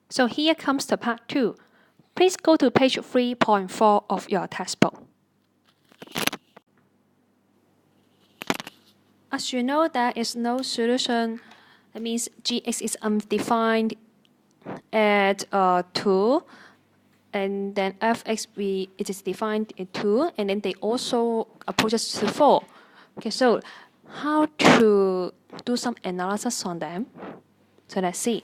So here comes the part 2. Please go to page 3.4 of your textbook. As you know, there is no solution. That means gx is undefined at 2, and then fx it is defined at 2, and then they also approaches to 4. Okay, so how to do some analysis on them? So let's see.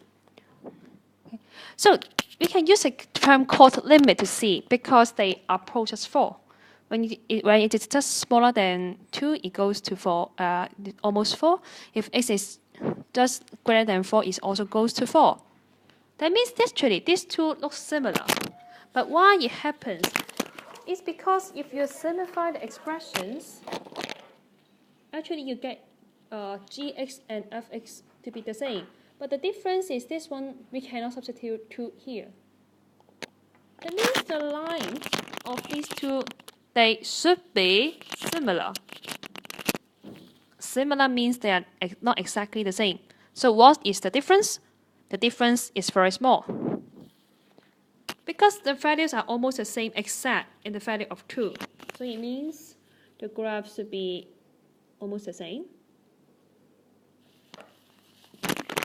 Okay. So we can use a term called limit to see because they approach as 4. When it is just smaller than 2, it goes to 4, almost 4. If x is just greater than 4, it also goes to 4. That means literally these two look similar. But why it happens is because if you simplify the expressions, actually you get gx and fx to be the same. But the difference is this one, we cannot substitute 2 here. That means the lines of these two, they should be similar. Similar means they are not exactly the same. So what is the difference? The difference is very small. Because the values are almost the same except in the value of 2. So it means the graph should be almost the same.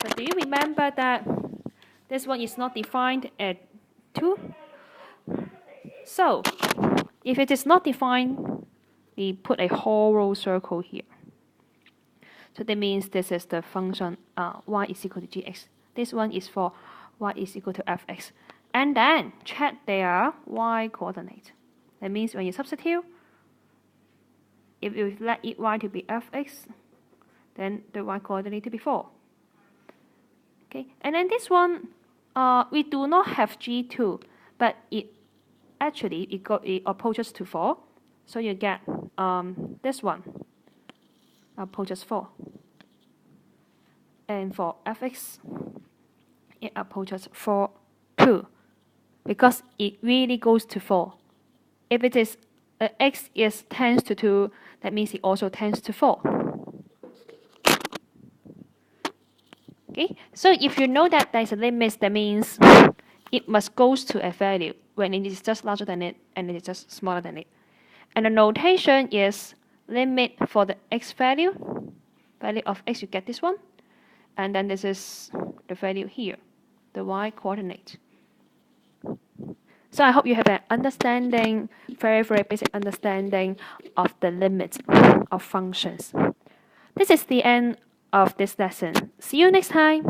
But do you remember that this one is not defined at 2? So if it is not defined, we put a hollow circle here. So that means this is the function y is equal to gx. This one is for y is equal to fx. And then check their y coordinate. That means when you substitute, if you let y to be fx, then the y coordinate to be 4. Okay, and then this one, we do not have g2, but it approaches to 4. So you get this one approaches 4. And for fx, it approaches 4 too, because it really goes to 4. If it is x is tends to 2, that means it also tends to 4. Okay, so if you know that there is a limit, that means it must goes to a value when it is just larger than it and it is just smaller than it. And the notation is limit for the x value of x, you get this one. And then this is the value here, the y coordinate. So I hope you have an understanding, very basic understanding of the limits of functions. This is the end of this lesson. See you next time.